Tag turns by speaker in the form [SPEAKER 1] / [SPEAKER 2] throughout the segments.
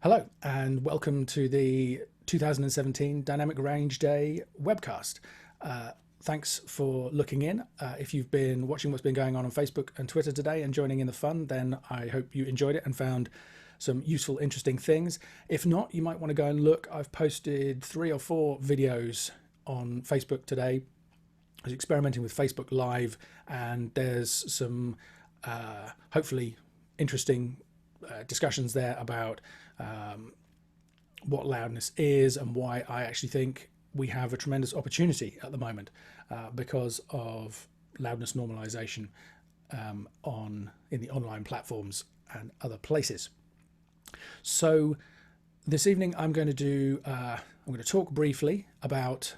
[SPEAKER 1] Hello and welcome to the 2017 Dynamic Range Day webcast. Thanks for looking in. If you've been watching what's been going on Facebook and Twitter today and joining in the fun, then I hope you enjoyed it and found some useful, interesting things. If not, you might want to go and look. I've posted 3 or 4 videos on Facebook today. I was experimenting with Facebook Live, and there's some hopefully interesting discussions there about what loudness is and why I actually think we have a tremendous opportunity at the moment because of loudness normalization in the online platforms and other places. So this evening I'm going to talk briefly about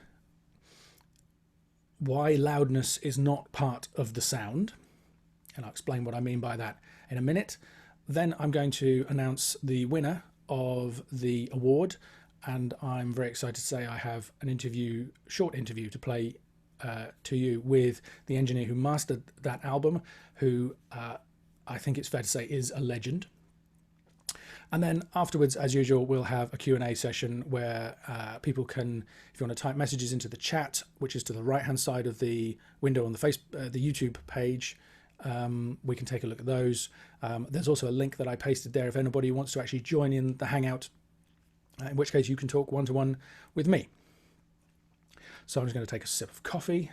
[SPEAKER 1] why loudness is not part of the sound, and I'll explain what I mean by that in a minute. Then I'm going to announce the winner of the award, and I'm very excited to say I have an short interview to play to you with the engineer who mastered that album, who I think it's fair to say is a legend. And then afterwards, as usual, we'll have a Q&A session where people can, if you want to type messages into the chat, which is to the right-hand side of the window on the YouTube page, we can take a look at those. There's also a link that I pasted there if anybody wants to actually join in the Hangout, in which case you can talk one-to-one with me. So I'm just going to take a sip of coffee.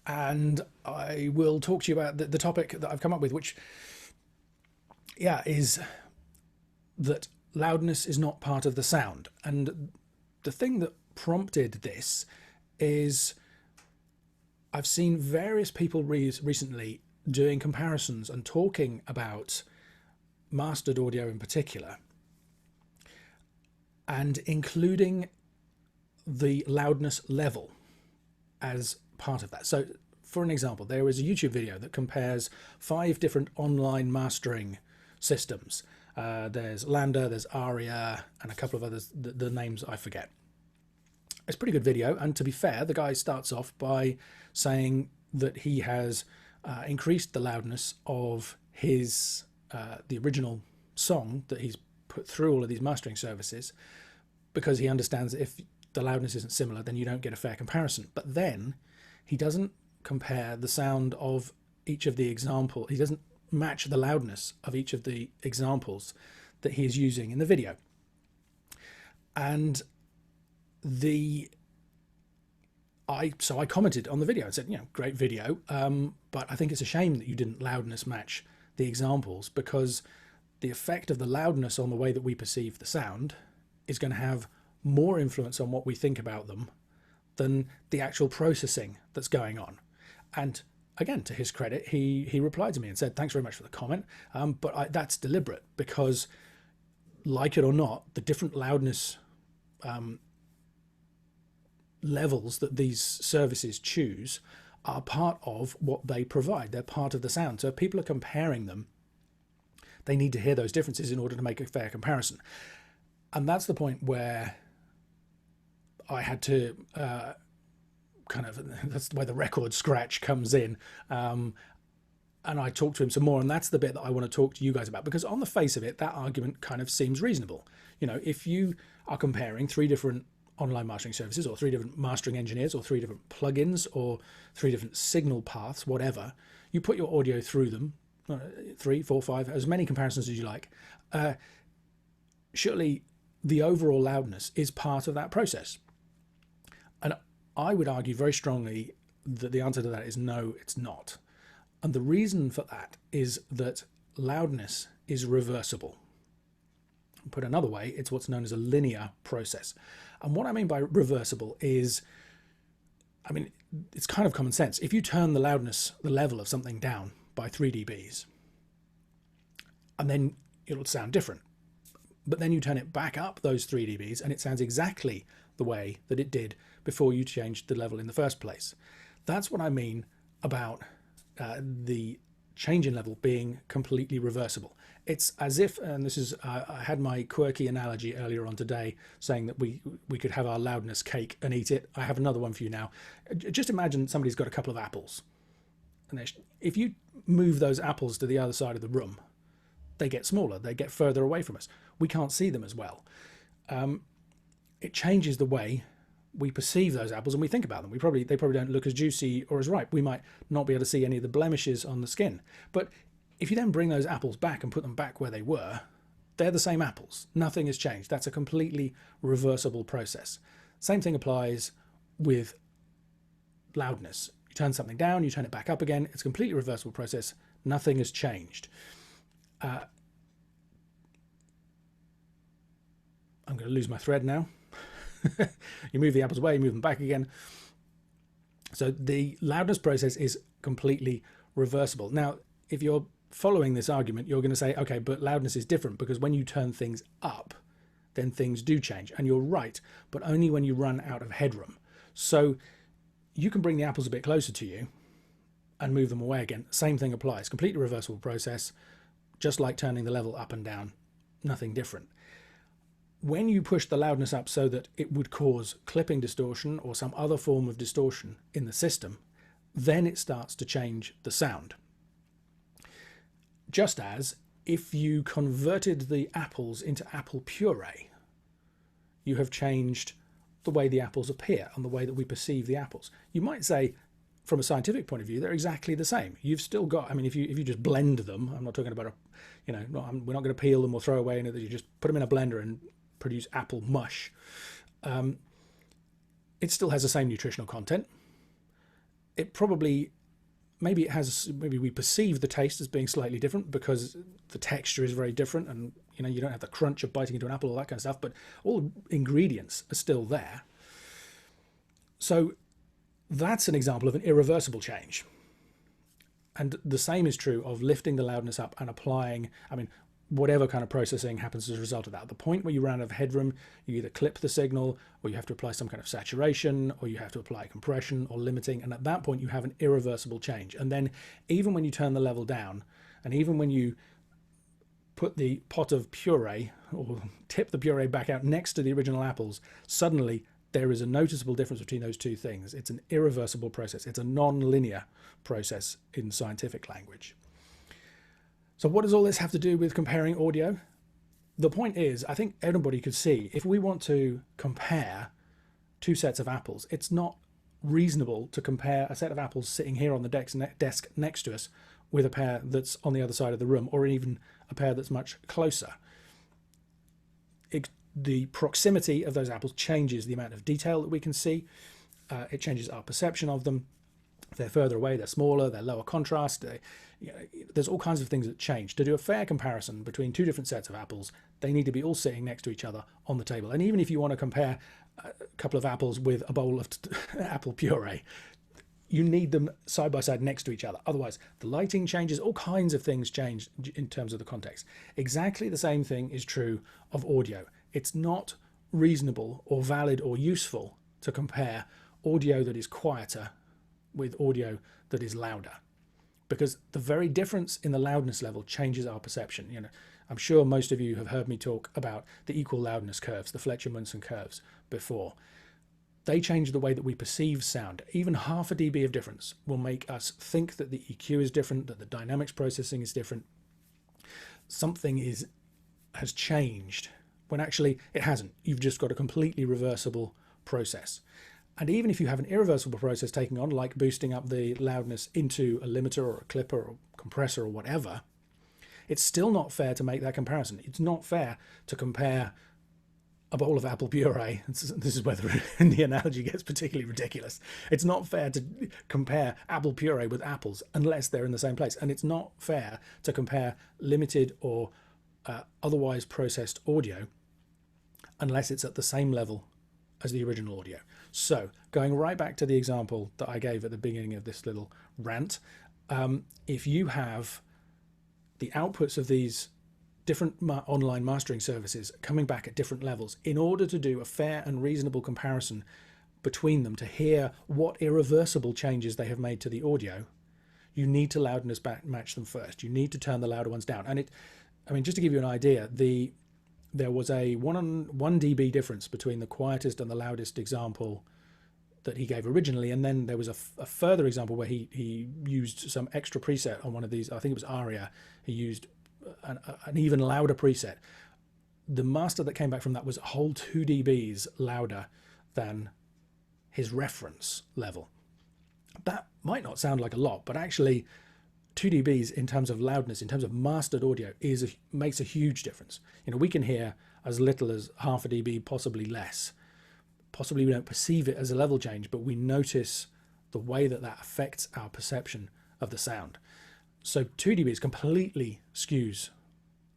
[SPEAKER 1] And I will talk to you about the topic that I've come up with, which, is that loudness is not part of the sound. And the thing that prompted this is I've seen various people recently doing comparisons and talking about mastered audio in particular, and including the loudness level as part of that. So for an example, there is a YouTube video that compares 5 different online mastering systems. There's Lander, there's Aria, and a couple of others, the names I forget. It's a pretty good video, and to be fair, the guy starts off by saying that he has increased the loudness of his the original song that he's put through all of these mastering services, because he understands that if the loudness isn't similar, then you don't get a fair comparison. But then he doesn't compare the sound of each of the examples. He doesn't match the loudness of each of the examples that he is using in the video. And so I commented on the video and said, great video, but I think it's a shame that you didn't loudness match the examples, because the effect of the loudness on the way that we perceive the sound is going to have more influence on what we think about them than the actual processing that's going on. And again, to his credit, he replied to me and said, thanks very much for the comment, but that's deliberate, because like it or not, the different loudness levels that these services choose are part of what they provide. They're part of the sound. So if people are comparing them, they need to hear those differences in order to make a fair comparison. And that's the point where I had to that's where the record scratch comes in. And I talked to him some more, and that's the bit that I want to talk to you guys about, because on the face of it, that argument kind of seems reasonable. If you are comparing 3 different online mastering services, or 3 different mastering engineers, or 3 different plugins, or 3 different signal paths, whatever, you put your audio through them, 3, 4, 5, as many comparisons as you like, surely the overall loudness is part of that process. And I would argue very strongly that the answer to that is no, it's not. And the reason for that is that loudness is reversible. Put another way, it's what's known as a linear process. And what I mean by reversible is, it's kind of common sense. If you turn the loudness, the level of something down by 3 dBs, and then it'll sound different. But then you turn it back up those 3 dBs and it sounds exactly the way that it did before you changed the level in the first place. That's what I mean about the change in level being completely reversible. It's as if, and this is, I had my quirky analogy earlier on today saying that we could have our loudness cake and eat it. I have another one for you now. Just imagine somebody's got a couple of apples, and if you move those apples to the other side of the room, they get smaller, they get further away from us. We can't see them as well. It changes the way we perceive those apples and we think about them. They probably don't look as juicy or as ripe. We might not be able to see any of the blemishes on the skin. But if you then bring those apples back and put them back where they were, they're the same apples. Nothing has changed. That's a completely reversible process. Same thing applies with loudness. You turn something down, you turn it back up again. It's a completely reversible process. Nothing has changed. I'm going to lose my thread now. You move the apples away, you move them back again. So the loudness process is completely reversible. Now, if you're following this argument, you're going to say, okay, but loudness is different because when you turn things up, then things do change. And you're right, but only when you run out of headroom. So you can bring the apples a bit closer to you and move them away again. Same thing applies. Completely reversible process, just like turning the level up and down, nothing different. When you push the loudness up so that it would cause clipping distortion or some other form of distortion in the system, then it starts to change the sound. Just as if you converted the apples into apple puree, you have changed the way the apples appear and the way that we perceive the apples. You might say, from a scientific point of view, they're exactly the same. You've still got, I mean, if you just blend them, I'm not talking about we're not going to peel them or throw away anything. You just put them in a blender and produce apple mush. It still has the same nutritional content. It probably, maybe we perceive the taste as being slightly different because the texture is very different, and you don't have the crunch of biting into an apple, all that kind of stuff, but all ingredients are still there. So that's an example of an irreversible change. And the same is true of lifting the loudness up and applying, whatever kind of processing happens as a result of that. At the point where you run out of headroom, you either clip the signal, or you have to apply some kind of saturation, or you have to apply compression or limiting. And at that point, you have an irreversible change. And then even when you turn the level down, and even when you put the pot of puree or tip the puree back out next to the original apples, suddenly there is a noticeable difference between those two things. It's an irreversible process. It's a non-linear process in scientific language. So what does all this have to do with comparing audio? The point is, I think everybody could see, if we want to compare two sets of apples, it's not reasonable to compare a set of apples sitting here on the desk next to us with a pair that's on the other side of the room, or even a pair that's much closer. The proximity of those apples changes the amount of detail that we can see. It changes our perception of them. If they're further away, they're smaller, they're lower contrast. There's all kinds of things that change. To do a fair comparison between two different sets of apples, they need to be all sitting next to each other on the table. And even if you want to compare a couple of apples with a bowl of apple puree, you need them side by side next to each other. Otherwise, the lighting changes, all kinds of things change in terms of the context. Exactly the same thing is true of audio. It's not reasonable or valid or useful to compare audio that is quieter with audio that is louder, because the very difference in the loudness level changes our perception. I'm sure most of you have heard me talk about the equal loudness curves, the Fletcher-Munson curves, before. They change the way that we perceive sound. Even half a dB of difference will make us think that the EQ is different, that the dynamics processing is different. Something has changed, when actually it hasn't. You've just got a completely reversible process. And even if you have an irreversible process taking on, like boosting up the loudness into a limiter or a clipper or compressor or whatever, it's still not fair to make that comparison. It's not fair to compare a bowl of apple puree. This is where the analogy gets particularly ridiculous. It's not fair to compare apple puree with apples unless they're in the same place. And it's not fair to compare limited or otherwise processed audio unless it's at the same level as the original audio. So going right back to the example that I gave at the beginning of this little rant, if you have the outputs of these different online mastering services coming back at different levels, in order to do a fair and reasonable comparison between them, to hear what irreversible changes they have made to the audio, you need to loudness match them first. You need to turn the louder ones down. And just to give you an idea, there was a 1 dB difference between the quietest and the loudest example that he gave originally, and then there was a further example where he used some extra preset on one of these. I think it was Aria. He used an even louder preset. The master that came back from that was a whole 2 dBs louder than his reference level. That might not sound like a lot, but actually 2 dBs in terms of loudness, in terms of mastered audio, makes a huge difference. You know, we can hear as little as half a dB, possibly less. Possibly we don't perceive it as a level change, but we notice the way that that affects our perception of the sound. So 2 dBs completely skews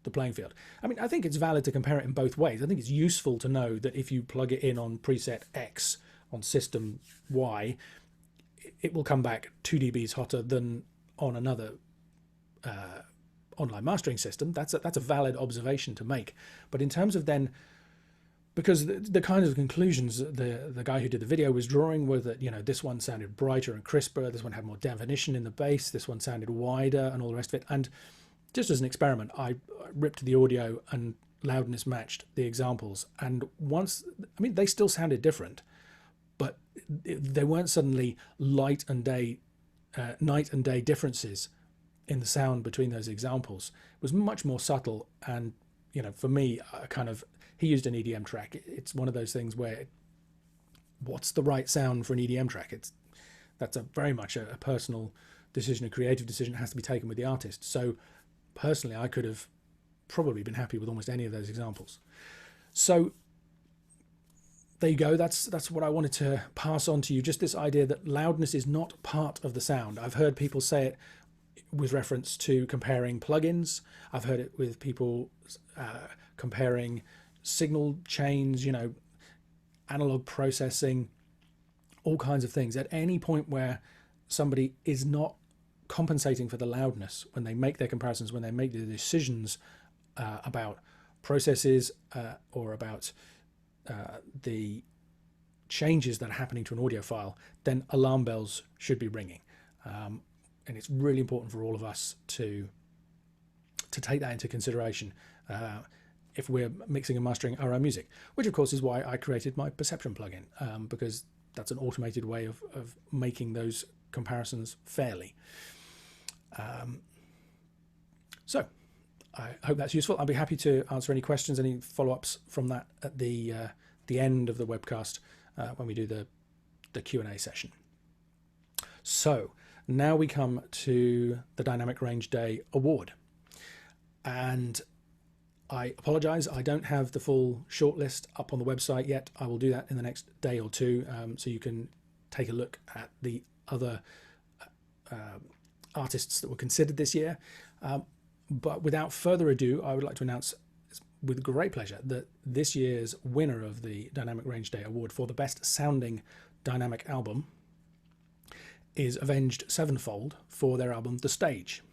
[SPEAKER 1] the playing field. I mean, I think it's valid to compare it in both ways. I think it's useful to know that if you plug it in on preset X on system Y, it will come back 2 dBs hotter than on another online mastering system. That's a valid observation to make. But in terms of then, because the kind of conclusions the guy who did the video was drawing were that, you know, this one sounded brighter and crisper, this one had more definition in the bass, this one sounded wider, and all the rest of it. And just as an experiment, I ripped the audio and loudness matched the examples. And once, I mean, they still sounded different, but they weren't suddenly night and day differences in the sound between those examples. It was much more subtle. And, you know, for me, he used an EDM track. It's one of those things where what's the right sound for an EDM track? That's very much a personal decision, a creative decision. It has to be taken with the artist. So personally, I could have probably been happy with almost any of those examples. So there you go. That's what I wanted to pass on to you. Just this idea that loudness is not part of the sound. I've heard people say it with reference to comparing plugins. I've heard it with people comparing signal chains, you know, analog processing, all kinds of things. At any point where somebody is not compensating for the loudness when they make their comparisons, when they make the decisions about processes or about the changes that are happening to an audio file, then alarm bells should be ringing. And it's really important for all of us to take that into consideration if we're mixing and mastering our own music, which of course is why I created my Perception plugin, because that's an automated way of making those comparisons fairly. So I hope that's useful. I'll be happy to answer any questions, any follow-ups from that at the end of the webcast when we do the Q&A session. So now we come to the Dynamic Range Day Award. And I apologize, I don't have the full shortlist up on the website yet. I will do that in the next day or two, so you can take a look at the other artists that were considered this year. But without further ado, I would like to announce with great pleasure that this year's winner of the Dynamic Range Day Award for the best sounding dynamic album is Avenged Sevenfold for their album The Stage.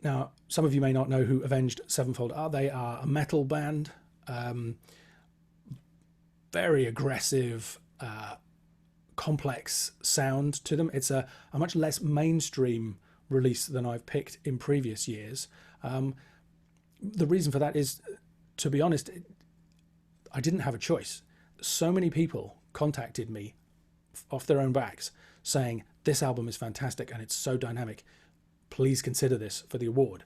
[SPEAKER 1] Now, some of you may not know who Avenged Sevenfold are. They are a metal band, very aggressive, complex sound to them. It's a much less mainstream release than I've picked in previous years. The reason for that is, to be honest, I didn't have a choice. So many people contacted me off their own backs saying, this album is fantastic and it's so dynamic. Please consider this for the award.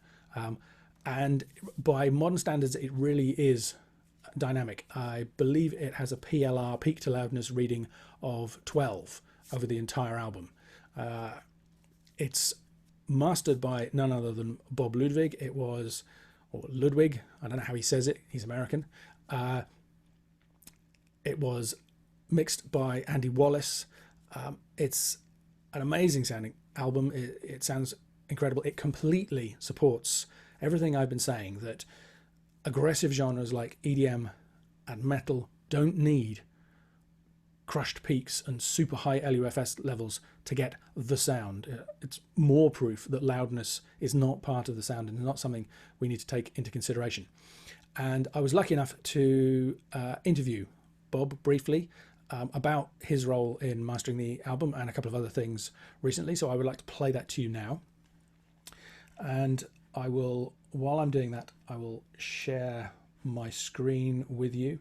[SPEAKER 1] And by modern standards, it really is dynamic. I believe it has a PLR, peak to loudness reading of 12 over the entire album. It's mastered by none other than Bob Ludwig. Or Ludwig, I don't know how he says it, he's American. It was mixed by Andy Wallace. It's an amazing sounding album. It sounds incredible. It completely supports everything I've been saying, that aggressive genres like EDM and metal don't need crushed peaks and super high LUFS levels to get the sound. It's more proof that loudness is not part of the sound and not something we need to take into consideration. And I was lucky enough to interview Bob briefly about his role in mastering the album and a couple of other things recently. So I would like to play that to you now. And I will, while I'm doing that, I will share my screen with you.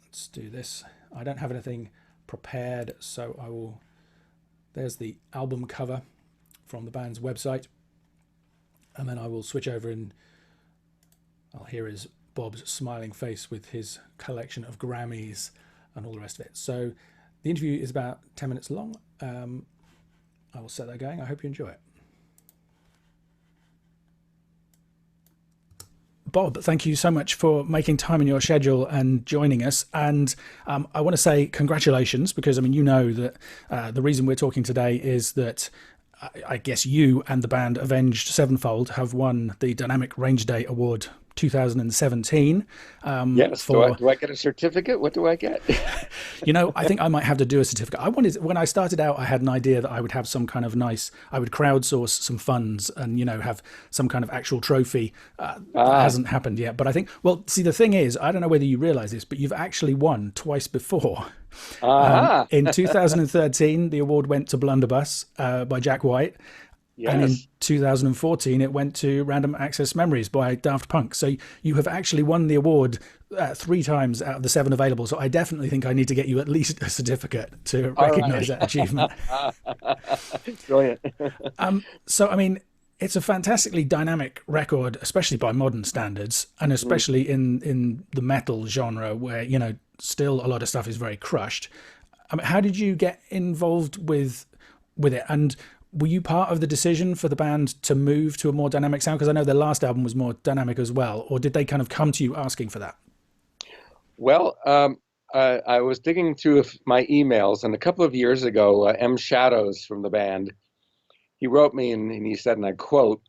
[SPEAKER 1] Let's do this. I don't have anything prepared, so I will there's the album cover from the band's website. And then I will switch over and I'll hear his Bob's smiling face with his collection of Grammys and all the rest of it. So the interview is about 10 minutes long. I will set that going. I hope you enjoy it. Bob, thank you so much for making time in your schedule and joining us. And I want to say congratulations, because I mean, you know that the reason we're talking today is that I guess you and the band Avenged Sevenfold have won the Dynamic Range Day Award 2017.
[SPEAKER 2] Yes. Do I get a certificate? What do I get?
[SPEAKER 1] You know, I think I might have to do a certificate. When I started out, I had an idea that I would have some kind of I would crowdsource some funds and, you know, have some kind of actual trophy. That hasn't happened yet. But I think, well, see, the thing is, I don't know whether you realize this, but you've actually won twice before. In 2013, the award went to Blunderbuss by Jack White.
[SPEAKER 2] Yes.
[SPEAKER 1] And in 2014, it went to Random Access Memories by Daft Punk. So you have actually won the award 3 times out of the 7 available. So I definitely think I need to get you at least a certificate to recognize that achievement.
[SPEAKER 2] Brilliant.
[SPEAKER 1] So, I mean, it's a fantastically dynamic record, especially by modern standards, and especially in the metal genre where, you know, still a lot of stuff is very crushed. I mean, how did you get involved with it? And were you part of the decision for the band to move to a more dynamic sound? Because I know their last album was more dynamic as well. Or did they kind of come to you asking for that?
[SPEAKER 2] Well, I was digging through my emails, and a couple of years ago, M. Shadows from the band, he wrote me and he said, and I quote,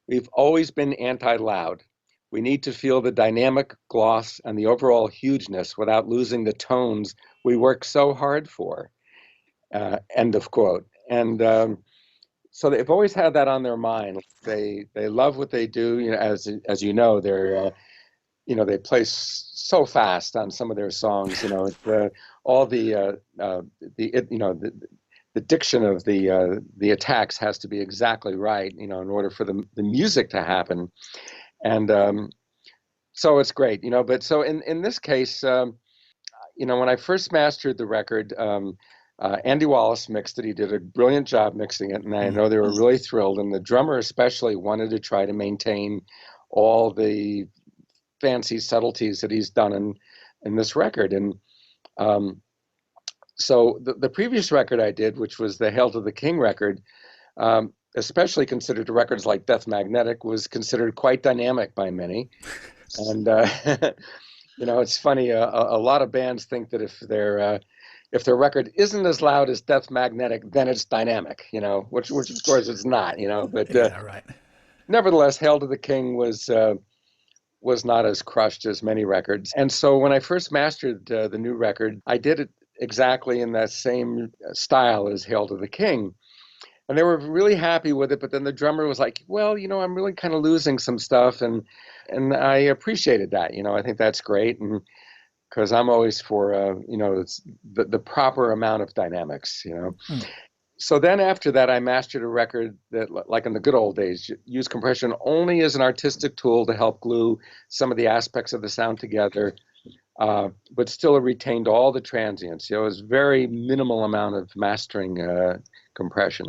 [SPEAKER 2] "We've always been anti-loud. We need to feel the dynamic gloss and the overall hugeness without losing the tones we work so hard for." End of quote. And so they've always had that on their mind. They love what they do. You know, as you know, they're you know, they play so fast on some of their songs. You know, all the you know, the diction of the attacks has to be exactly right. You know, in order for the music to happen. And so it's great. You know, but so in this case, you know, when I first mastered the record. Andy Wallace mixed it. He did a brilliant job mixing it, and I know they were really thrilled. And the drummer especially wanted to try to maintain all the fancy subtleties that he's done in this record. And so the previous record I did, which was the Hail to the King record, especially considered to records like Death Magnetic, was considered quite dynamic by many. And you know, it's funny. A lot of bands think that if their record isn't as loud as Death Magnetic, then it's dynamic, you know, which of course it's not, you know, but
[SPEAKER 1] yeah, right.
[SPEAKER 2] Nevertheless, Hail to the King was not as crushed as many records. And so when I first mastered the new record, I did it exactly in that same style as Hail to the King. And they were really happy with it, but then the drummer was like, well, you know, I'm really kind of losing some stuff, and I appreciated that, you know, I think that's great. And because I'm always for, you know, it's the proper amount of dynamics, you know. So then after that, I mastered a record that, like in the good old days, used compression only as an artistic tool to help glue some of the aspects of the sound together, but still retained all the transients. You know, it was very minimal amount of mastering compression.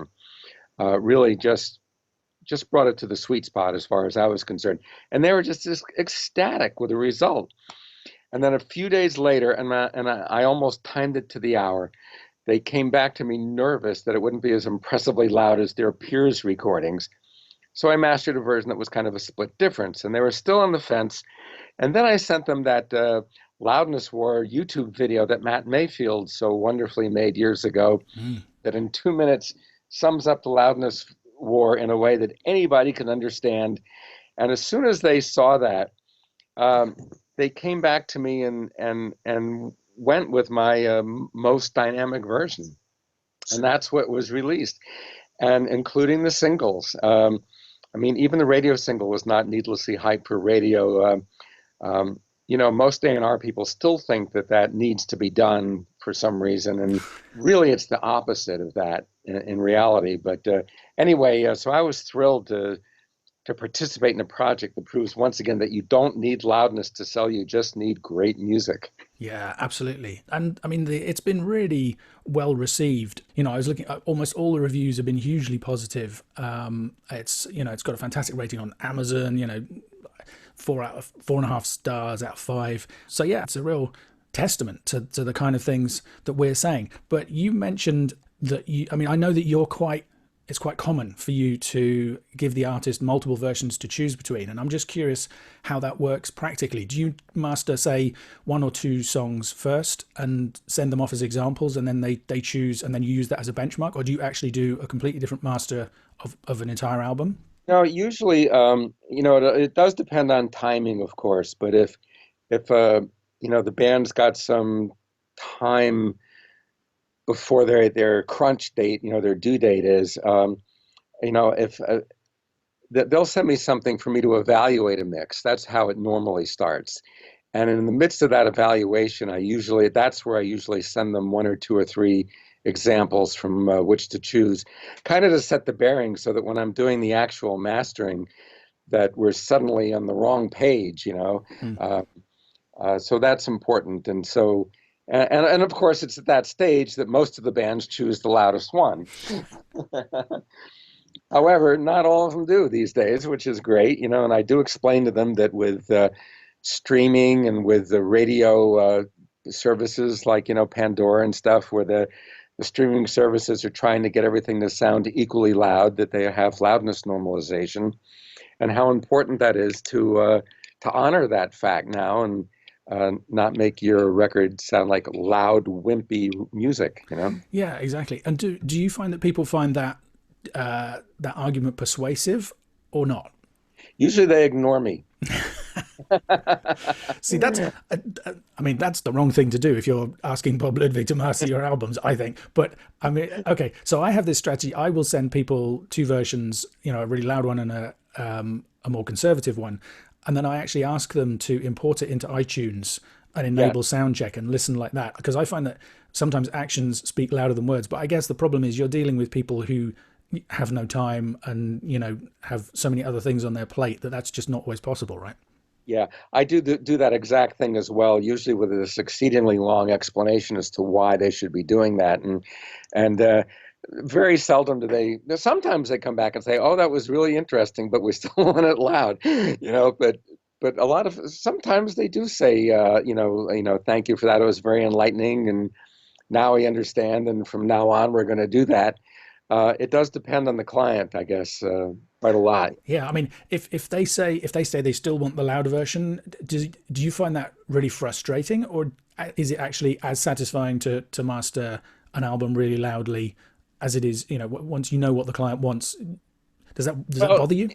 [SPEAKER 2] Really just brought it to the sweet spot as far as I was concerned. And they were just ecstatic with the result. And then a few days later, and I almost timed it to the hour, they came back to me nervous that it wouldn't be as impressively loud as their peers' recordings. So I mastered a version that was kind of a split difference, and they were still on the fence. And then I sent them that Loudness War YouTube video that Matt Mayfield so wonderfully made years ago, that in 2 minutes sums up the Loudness War in a way that anybody can understand. And as soon as they saw that, they came back to me and went with my most dynamic version, and that's what was released, and including the singles. I mean, even the radio single was not needlessly hyped for radio. You know, most A&R people still think that needs to be done for some reason, and really it's the opposite of that in reality. But anyway, so I was thrilled to to participate in a project that proves once again that you don't need loudness to sell, you just need great music.
[SPEAKER 1] Yeah, absolutely. And I mean, it's been really well received. You know, I was looking at almost all the reviews have been hugely positive. It's got a fantastic rating on Amazon, 4.5 stars out of 5. So yeah, it's a real testament to the kind of things that we're saying. But you mentioned that I know that it's quite common for you to give the artist multiple versions to choose between. And I'm just curious how that works practically. Do you master, say, 1 or 2 songs first and send them off as examples, and then they choose, and then you use that as a benchmark? Or do you actually do a completely different master of an entire album?
[SPEAKER 2] No, usually, it does depend on timing, of course. But if the band's got some time before their crunch date, their due date is, if they'll send me something for me to evaluate a mix. That's how it normally starts. And in the midst of that evaluation, that's where I usually send them 1 or 2 or 3 examples from which to choose, kind of to set the bearing so that when I'm doing the actual mastering, that we're suddenly on the wrong page.
[SPEAKER 1] Mm.
[SPEAKER 2] So that's important. And of course, it's at that stage that most of the bands choose the loudest one. However, not all of them do these days, which is great. And I do explain to them that with streaming and with the radio services like, Pandora and stuff, where the streaming services are trying to get everything to sound equally loud, that they have loudness normalization, and how important that is to honor that fact now, and not make your record sound like loud, wimpy music.
[SPEAKER 1] Yeah, exactly. And do you find that people find that argument persuasive or not?
[SPEAKER 2] Usually they ignore me.
[SPEAKER 1] See, that's the wrong thing to do if you're asking Bob Ludwig to master your albums, I think. But I mean, okay, so I have this strategy. I will send people 2 versions, a really loud one and a more conservative one. And then I actually ask them to import it into iTunes and enable soundcheck and listen like that. Because I find that sometimes actions speak louder than words. But I guess the problem is you're dealing with people who have no time and, have so many other things on their plate that's just not always possible, right?
[SPEAKER 2] Yeah, I do that exact thing as well, usually with this exceedingly long explanation as to why they should be doing that. And very seldom do they, sometimes they come back and say, oh, that was really interesting, but we still want it loud. But sometimes they do say, thank you for that. It was very enlightening, and now we understand, and from now on, we're going to do that. It does depend on the client, I guess, quite a lot.
[SPEAKER 1] Yeah, I mean, if they say they still want the louder version, do you find that really frustrating, or is it actually as satisfying to master an album really loudly as it is? Once you know what the client wants, does that bother you?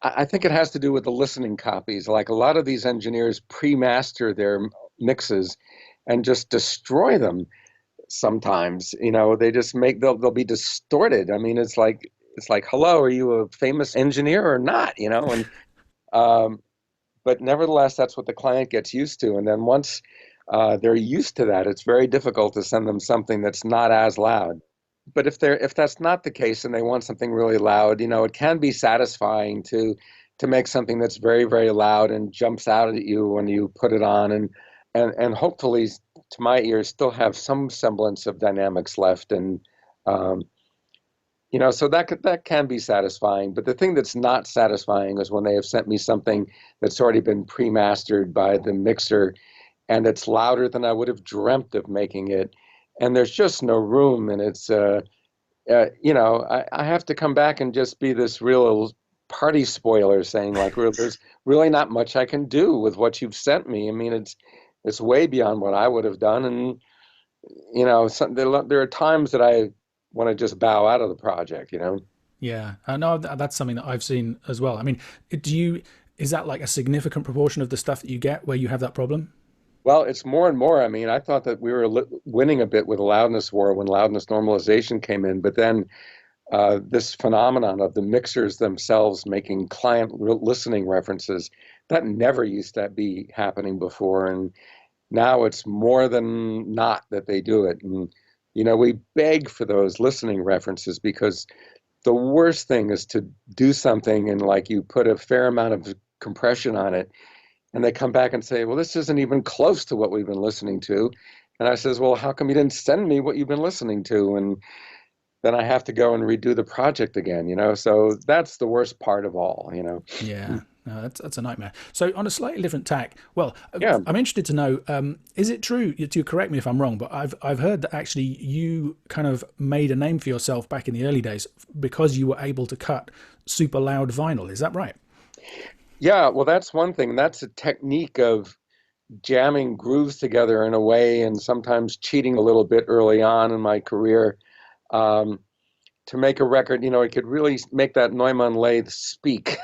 [SPEAKER 2] I think it has to do with the listening copies. Like, a lot of these engineers pre-master their mixes and just destroy them. Sometimes, they just they'll be distorted. I mean, it's like, hello, are you a famous engineer or not? And but nevertheless, that's what the client gets used to. And then once they're used to that, it's very difficult to send them something that's not as loud. But if that's not the case and they want something really loud, it can be satisfying to make something that's very, very loud and jumps out at you when you put it on, and hopefully, to my ears, still have some semblance of dynamics left. And um, so that can be satisfying. But the thing that's not satisfying is when they have sent me something that's already been pre-mastered by the mixer, and it's louder than I would have dreamt of making it, and there's just no room. And it's I have to come back and just be this real party spoiler, saying like, there's really not much I can do with what you've sent me. I mean, it's way beyond what I would have done. And there are times that I want to just bow out of the project.
[SPEAKER 1] Yeah, I know that's something that I've seen as well. I mean, is that like a significant proportion of the stuff that you get where you have that problem?
[SPEAKER 2] Well, it's more and more. I mean, I thought that we were winning a bit with the loudness war when loudness normalization came in, but then this phenomenon of the mixers themselves making client listening references, that never used to be happening before. And now it's more than not that they do it. And, we beg for those listening references, because the worst thing is to do something and like you put a fair amount of compression on it, and they come back and say, well, this isn't even close to what we've been listening to. And I says, well, how come you didn't send me what you've been listening to? And then I have to go and redo the project again, So that's the worst part of all,
[SPEAKER 1] Yeah, no, that's a nightmare. So on a slightly different tack, well,
[SPEAKER 2] Yeah.
[SPEAKER 1] I'm interested to know, is it true, you correct me if I'm wrong, but I've heard that actually you kind of made a name for yourself back in the early days because you were able to cut super loud vinyl. Is that right?
[SPEAKER 2] Yeah, well, that's one thing. That's a technique of jamming grooves together in a way and sometimes cheating a little bit early on in my career. Um, to make a record, it could really make that Neumann lathe speak.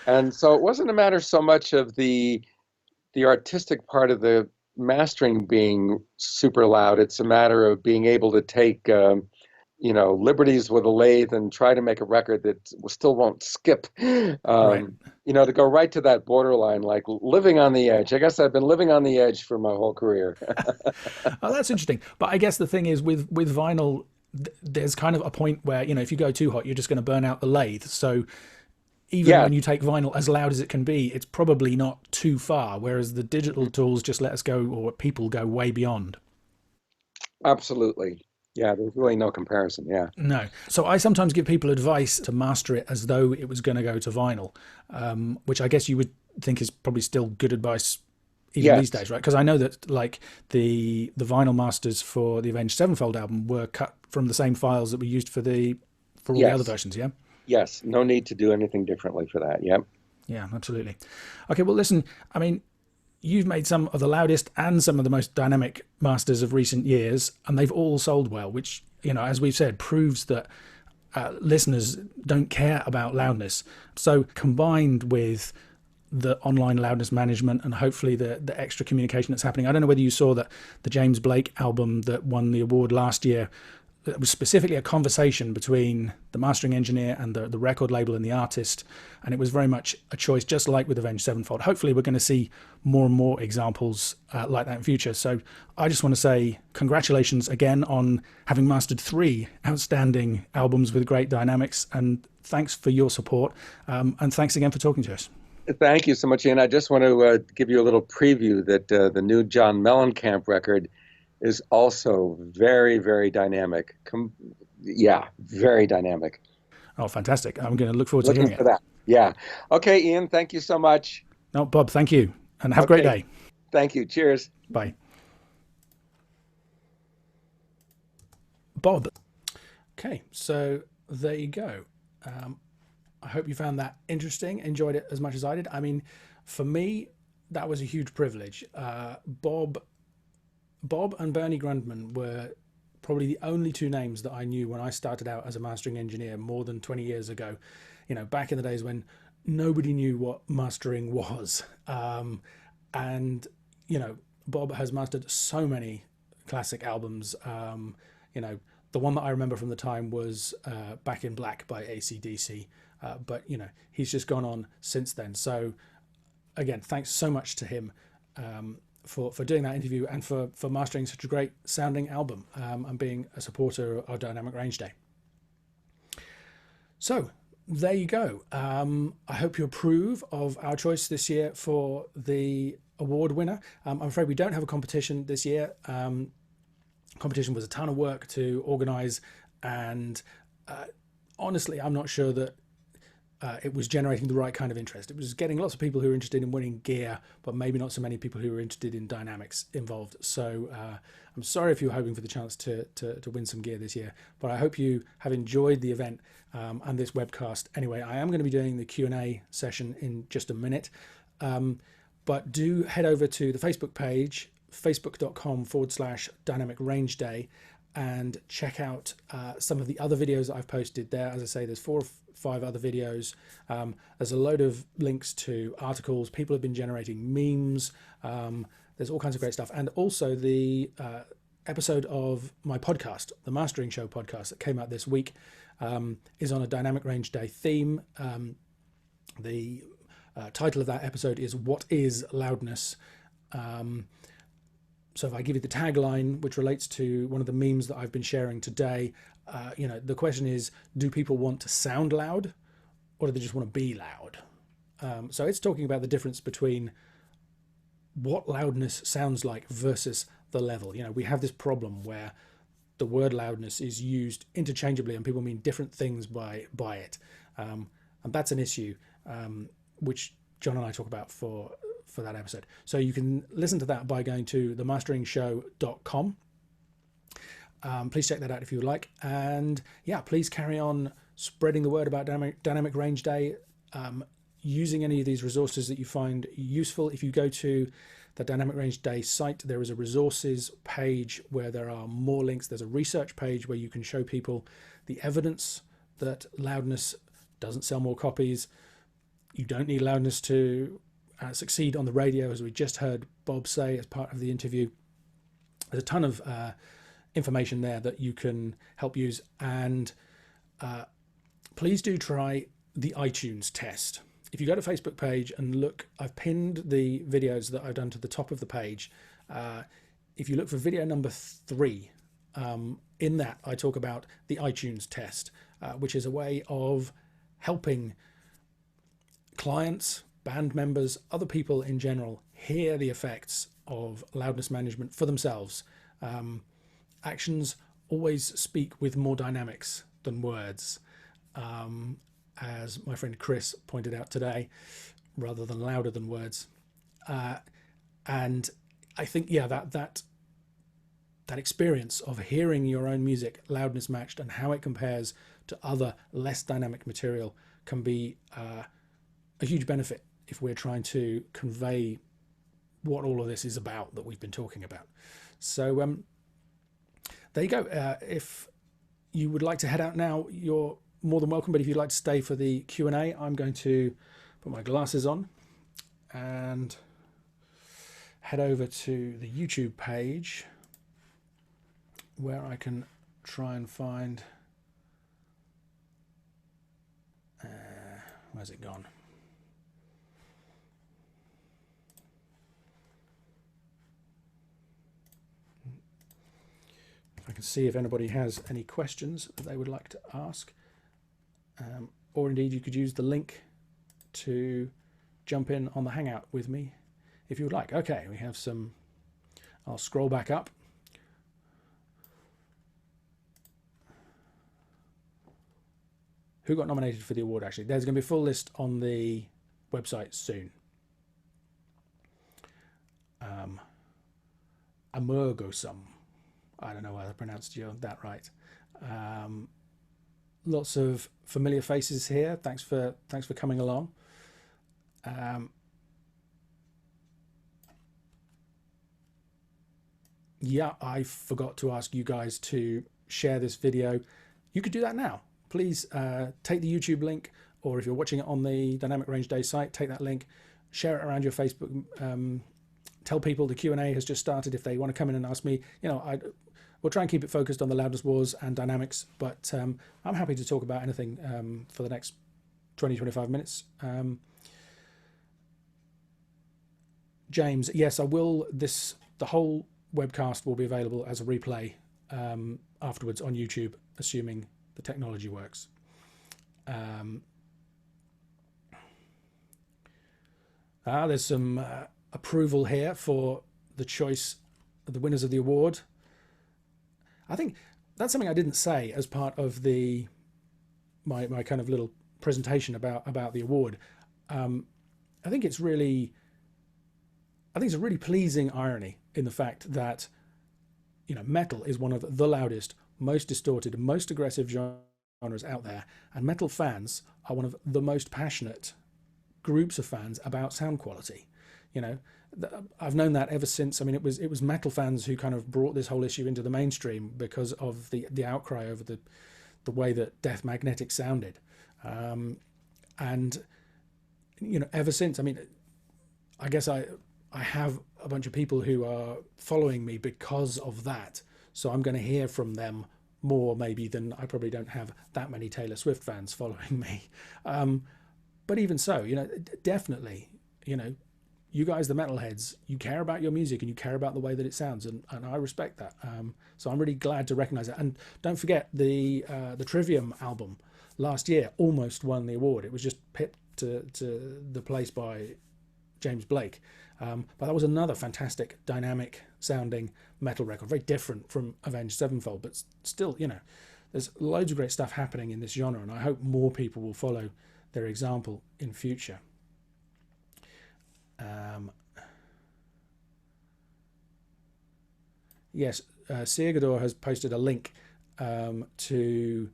[SPEAKER 2] And so it wasn't a matter so much of the artistic part of the mastering being super loud. It's a matter of being able to take liberties with a lathe and try to make a record that still won't skip.
[SPEAKER 1] Right.
[SPEAKER 2] To go right to that borderline, like living on the edge. I guess I've been living on the edge for my whole career.
[SPEAKER 1] Oh, that's interesting. But I guess the thing is with vinyl, there's kind of a point where, if you go too hot, you're just going to burn out the lathe. So even
[SPEAKER 2] Yeah,
[SPEAKER 1] when you take vinyl as loud as it can be, it's probably not too far. Whereas the digital tools just let us go, or people go way beyond.
[SPEAKER 2] absolutely. Yeah, there's really no comparison. Yeah.
[SPEAKER 1] No. So I sometimes give people advice to master it as though it was going to go to vinyl, which I guess you would think is probably still good advice even these
[SPEAKER 2] Yes.
[SPEAKER 1] days, right? Because I know that like the vinyl masters for the Avenged Sevenfold album were cut from the same files that were used for all the other
[SPEAKER 2] Yes.
[SPEAKER 1] versions. Yeah.
[SPEAKER 2] Yes. No need to do anything differently for that. Yeah.
[SPEAKER 1] Yeah, absolutely. Okay, well, listen, I mean, you've made some of the loudest and some of the most dynamic masters of recent years, and they've all sold well, which, as we've said, proves that listeners don't care about loudness. So combined with the online loudness management and hopefully the extra communication that's happening. I don't know whether you saw that the James Blake album that won the award last year. It was specifically a conversation between the mastering engineer and the record label and the artist, and it was very much a choice, just like with Avenged Sevenfold. Hopefully we're going to see more and more examples like that in future. So I just want to say congratulations again on having mastered 3 outstanding albums with great dynamics, and thanks for your support, and thanks again for talking to us.
[SPEAKER 2] Thank you so much, Ian. I just want to give you a little preview that the new John Mellencamp record is also very, very dynamic. Yeah, very dynamic.
[SPEAKER 1] Oh, fantastic. I'm going to look forward to
[SPEAKER 2] Looking
[SPEAKER 1] hearing
[SPEAKER 2] for
[SPEAKER 1] it.
[SPEAKER 2] that. Yeah. Okay, Ian, thank you so much.
[SPEAKER 1] No, Bob, thank you, and have a great
[SPEAKER 2] Okay,
[SPEAKER 1] day.
[SPEAKER 2] thank you. Cheers.
[SPEAKER 1] Bye. Bob. Okay, so there you go. I hope you found that interesting, enjoyed it as much as I did. I mean, for me, that was a huge privilege. Bob and Bernie Grundman were probably the only 2 names that I knew when I started out as a mastering engineer more than 20 years ago. Back in the days when nobody knew what mastering was. And, Bob has mastered so many classic albums. The one that I remember from the time was Back in Black by AC/DC. But, he's just gone on since then. So, again, thanks so much to him for doing that interview and for mastering such a great sounding album and being a supporter of Dynamic Range Day. So, there you go. I hope you approve of our choice this year for the award winner. I'm afraid we don't have a competition this year. Competition was a ton of work to organise, and honestly, I'm not sure that it was generating the right kind of interest. It was getting lots of people who were interested in winning gear, but maybe not so many people who were interested in dynamics involved. So I'm sorry if you were hoping for the chance to win some gear this year, but I hope you have enjoyed the event and this webcast. Anyway, I am going to be doing the Q&A session in just a minute, but do head over to the Facebook page, facebook.com/Dynamic Range Day, and check out some of the other videos that I've posted there. As I say, there's 4 or 5 other videos. There's a load of links to articles. People have been generating memes. There's all kinds of great stuff. And also the episode of my podcast, the Mastering Show podcast that came out this week, is on a Dynamic Range Day theme. The title of that episode is What is Loudness? So if I give you the tagline, which relates to one of the memes that I've been sharing today, the question is, do people want to sound loud, or do they just want to be loud? So it's talking about the difference between what loudness sounds like versus the level. We have this problem where the word loudness is used interchangeably and people mean different things by it. And that's an issue, which John and I talk about for that episode. So you can listen to that by going to themasteringshow.com. Please check that out if you would like. And yeah, please carry on spreading the word about Dynamic Range Day, using any of these resources that you find useful. If you go to the Dynamic Range Day site, there is a resources page where there are more links. There's a research page where you can show people the evidence that loudness doesn't sell more copies. You don't need loudness to succeed on the radio, as we just heard Bob say as part of the interview. There's a ton of information there that you can help use. And please do try the iTunes test. If you go to Facebook page and look, I've pinned the videos that I've done to the top of the page. If you look for video number 3, in that I talk about the iTunes test, which is a way of helping clients, band members, other people in general hear the effects of loudness management for themselves. Actions always speak with more dynamics than words, as my friend Chris pointed out today, rather than louder than words. And I think, yeah, that experience of hearing your own music loudness matched and how it compares to other less dynamic material can be a huge benefit if we're trying to convey what all of this is about that we've been talking about. So there you go. If you would like to head out now, you're more than welcome. But if you'd like to stay for the Q&A, I'm going to put my glasses on and head over to the YouTube page where I can try and find... where's it gone? I can see if anybody has any questions that they would like to ask. Or indeed you could use the link to jump in on the Hangout with me if you would like. Okay, we have some... I'll scroll back up. Who got nominated for the award, actually? There's going to be a full list on the website soon. Amurgosum. I don't know whether I pronounced that right. Lots of familiar faces here. Thanks for coming along. Yeah, I forgot to ask you guys to share this video. You could do that now. Please take the YouTube link, or if you're watching it on the Dynamic Range Day site, take that link, share it around your Facebook. Tell people the Q&A has just started if they want to come in and ask me. We'll try and keep it focused on the loudness wars and dynamics, but I'm happy to talk about anything for the next 20-25 minutes. James, yes, I will. The whole webcast will be available as a replay afterwards on YouTube, assuming the technology works. There's some approval here for the choice of the winners of the award. I think that's something I didn't say as part of my kind of little presentation about the award. I think it's a really pleasing irony in the fact that metal is one of the loudest, most distorted, most aggressive genres out there, and metal fans are one of the most passionate groups of fans about sound quality. I've known that ever since. I mean, it was metal fans who kind of brought this whole issue into the mainstream because of the outcry over the way that Death Magnetic sounded, and ever since. I mean, I guess I have a bunch of people who are following me because of that, so I'm going to hear from them more maybe than I probably don't have that many Taylor Swift fans following me. But even so, definitely, you guys, the metalheads, you care about your music and you care about the way that it sounds, and I respect that. So I'm really glad to recognise that. And don't forget the Trivium album last year almost won the award. It was just pipped to the place by James Blake. But that was another fantastic, dynamic sounding metal record, very different from Avenged Sevenfold, but still, there's loads of great stuff happening in this genre, and I hope more people will follow their example in future. Yes, Siergador has posted a link to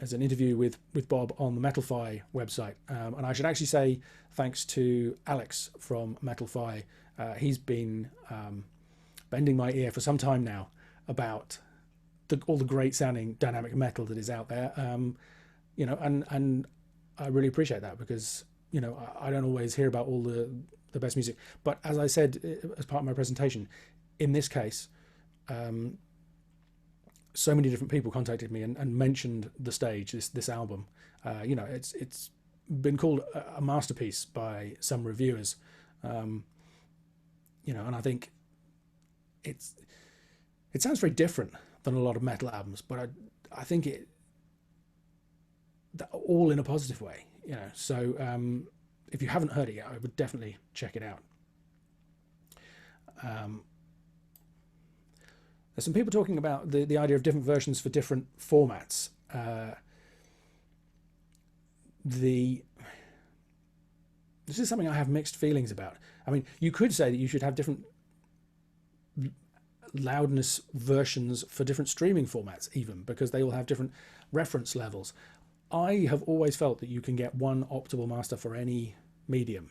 [SPEAKER 1] as an interview with Bob on the Metalfy website, and I should actually say thanks to Alex from Metalfy. He's been bending my ear for some time now about all the great sounding dynamic metal that is out there, and I really appreciate that, because I don't always hear about all the best music. But as I said as part of my presentation, in this case, so many different people contacted me and mentioned The Stage, this album. It's been called a masterpiece by some reviewers, and I think it sounds very different than a lot of metal albums, but I think all in a positive way. So if you haven't heard it yet, I would definitely check it out. There's some people talking about the idea of different versions for different formats. This is something I have mixed feelings about. I mean, you could say that you should have different loudness versions for different streaming formats, even, because they all have different reference levels. I have always felt that you can get one optimal master for any medium,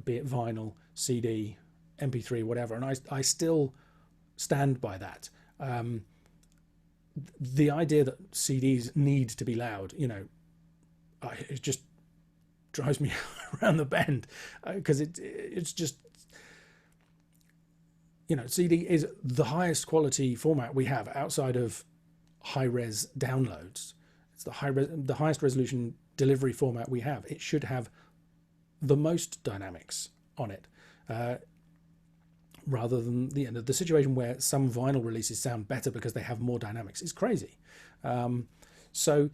[SPEAKER 1] be it vinyl, CD, MP3, whatever, and I still stand by that. The idea that CDs need to be loud, it just drives me around the bend, because it's just, CD is the highest quality format we have outside of high-res downloads. It's the highest resolution delivery format we have. It should have the most dynamics on it, rather than the situation where some vinyl releases sound better because they have more dynamics. Is crazy. So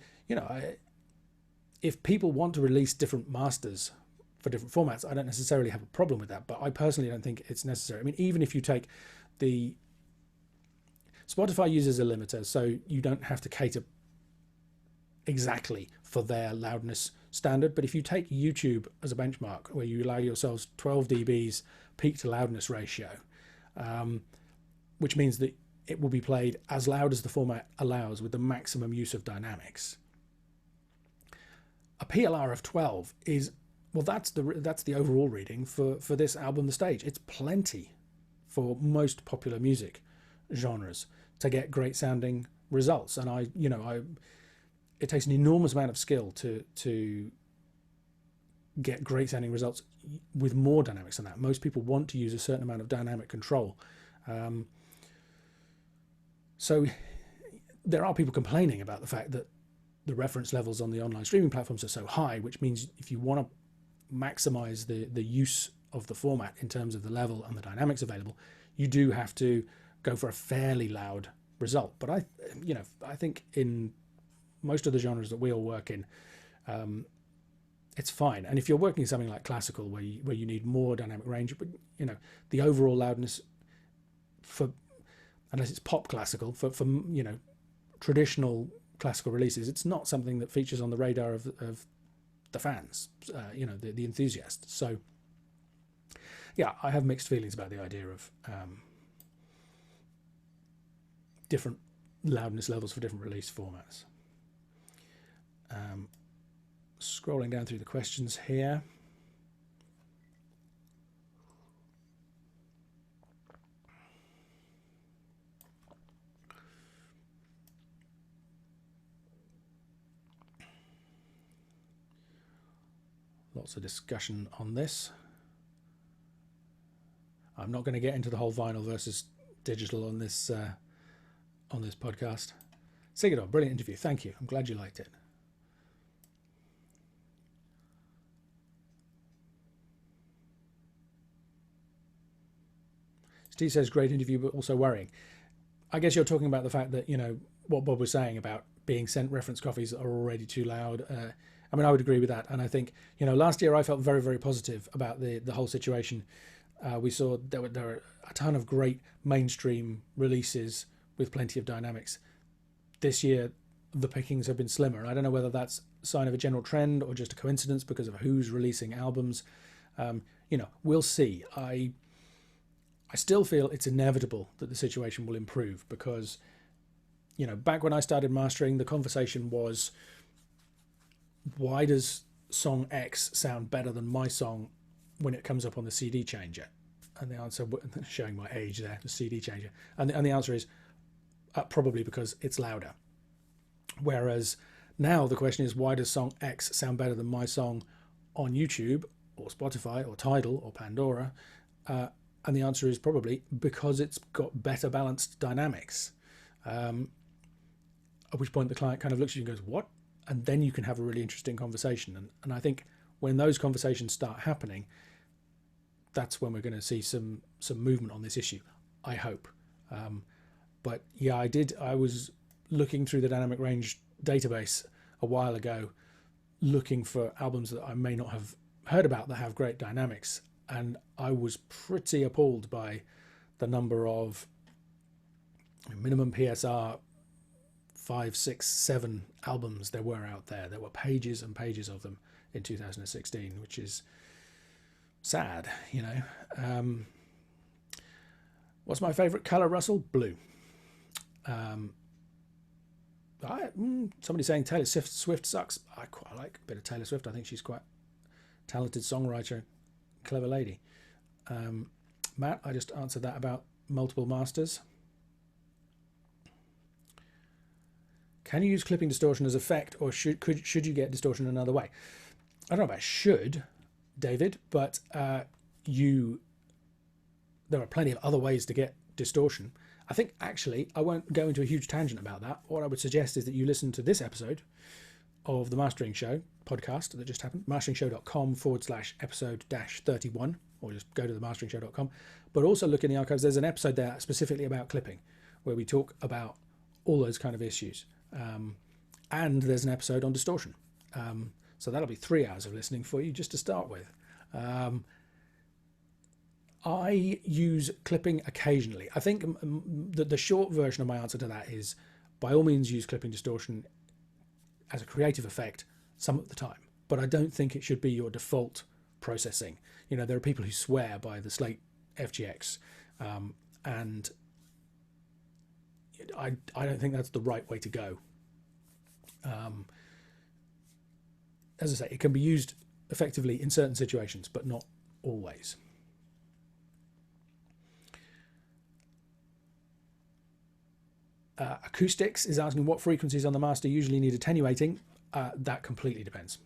[SPEAKER 1] if people want to release different masters for different formats, I don't necessarily have a problem with that, but I personally don't think it's necessary. I mean, even if you take Spotify uses a limiter, so you don't have to cater exactly for their loudness standard, but if you take YouTube as a benchmark, where you allow yourselves 12 dBs peak to loudness ratio, which means that it will be played as loud as the format allows with the maximum use of dynamics. A PLR of 12 is, well, that's the overall reading for this album, The Stage. It's plenty for most popular music genres to get great sounding results, and it takes an enormous amount of skill to get great sounding results with more dynamics than that. Most people want to use a certain amount of dynamic control. So there are people complaining about the fact that the reference levels on the online streaming platforms are so high, which means if you want to maximize the use of the format in terms of the level and the dynamics available, you do have to go for a fairly loud result. But I think in most of the genres that we all work in, it's fine. And if you're working something like classical, where you need more dynamic range, but the overall loudness unless it's pop classical, for traditional classical releases, it's not something that features on the radar of the fans, the enthusiasts. So yeah, I have mixed feelings about the idea of different loudness levels for different release formats. Scrolling down through the questions here. Lots of discussion on this. I'm not going to get into the whole vinyl versus digital on this podcast. Sigurd, brilliant interview. Thank you. I'm glad you liked it. Steve says, great interview, but also worrying. I guess you're talking about the fact that, what Bob was saying about being sent reference copies that are already too loud. I mean, I would agree with that. And I think, last year I felt very, very positive about the whole situation. We saw there were a ton of great mainstream releases with plenty of dynamics. This year, the pickings have been slimmer. And I don't know whether that's a sign of a general trend or just a coincidence because of who's releasing albums. We'll see. I still feel it's inevitable that the situation will improve because, back when I started mastering, the conversation was, why does song X sound better than my song when it comes up on the CD changer? And the answer, showing my age there, the CD changer. And the answer is probably because it's louder. Whereas now the question is, why does song X sound better than my song on YouTube or Spotify or Tidal or Pandora? And the answer is probably because it's got better balanced dynamics. At which point the client kind of looks at you and goes, what? And then you can have a really interesting conversation. And I think when those conversations start happening, that's when we're going to see some movement on this issue, I hope. But yeah, I was looking through the dynamic range database a while ago, looking for albums that I may not have heard about that have great dynamics. And I was pretty appalled by the number of minimum PSR 5, 6, 7 albums there were out there. There were pages and pages of them in 2016, which is sad, What's my favourite colour, Russell? Blue. Somebody saying Taylor Swift sucks. I quite like a bit of Taylor Swift. I think she's quite a talented songwriter, clever lady. Matt, I just answered that about multiple masters. Can you use clipping distortion as effect, or should you get distortion another way? I don't know about should, David, but there are plenty of other ways to get distortion. I think actually I won't go into a huge tangent about that. What I would suggest is that you listen to this episode of the Mastering Show podcast that just happened, masteringShow.com/episode-31, or just go to themasteриngshow.com. But also look in the archives. There's an episode there specifically about clipping where we talk about all those kind of issues. And there's an episode on distortion. So that'll be 3 hours of listening for you just to start with. I use clipping occasionally. I think the short version of my answer to that is, by all means, use clipping distortion as a creative effect some of the time. But I don't think it should be your default processing. There are people who swear by the Slate FGX, and I don't think that's the right way to go. As I say, it can be used effectively in certain situations, but not always. Acoustics is asking what frequencies on the master usually need attenuating. That completely depends.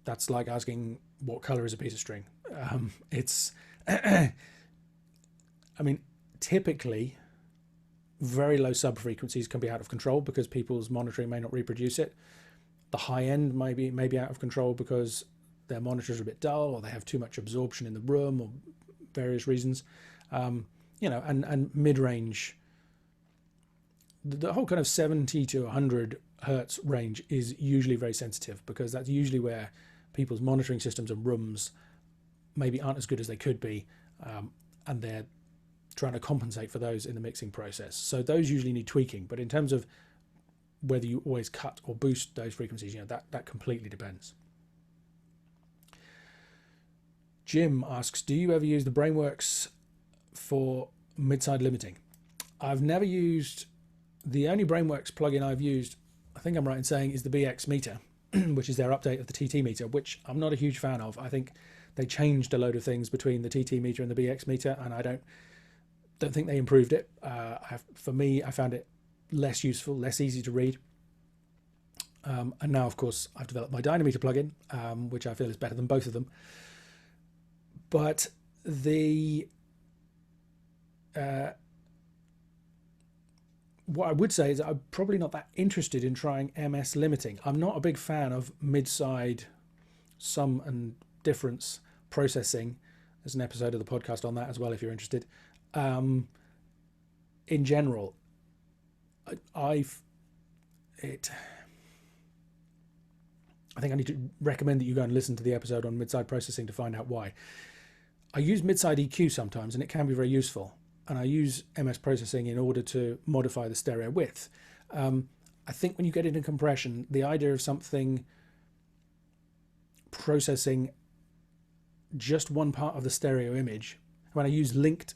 [SPEAKER 1] That's like asking what color is a piece of string. Typically very low sub frequencies can be out of control because people's monitoring may not reproduce it. The high end may be out of control because their monitors are a bit dull, or they have too much absorption in the room, or various reasons. And mid-range, the whole kind of 70 to 100 hertz range is usually very sensitive, because that's usually where people's monitoring systems and rooms maybe aren't as good as they could be, and they're trying to compensate for those in the mixing process. So those usually need tweaking. But in terms of whether you always cut or boost those frequencies, that completely depends. Jim asks, do you ever use the Brainworks for mid-side limiting? I've never used, the only Brainworks plugin I've used, I think I'm right in saying, is the BX meter, which is their update of the TT meter, which I'm not a huge fan of. I think they changed a load of things between the TT meter and the BX meter, and I don't think they improved it. For me, I found it less useful, less easy to read. And now, of course, I've developed my Dynameter plugin, which I feel is better than both of them. But what I would say is I'm probably not that interested in trying MS limiting. I'm not a big fan of mid-side sum and difference processing There's an episode of the podcast on that as well if you're interested. In general, I think I need to recommend that you go and listen to the episode on mid-side processing to find out why. I use mid-side EQ sometimes, and it can be very useful. And I use MS processing in order to modify the stereo width. I think when you get into compression, the idea of something processing just one part of the stereo image, when I use linked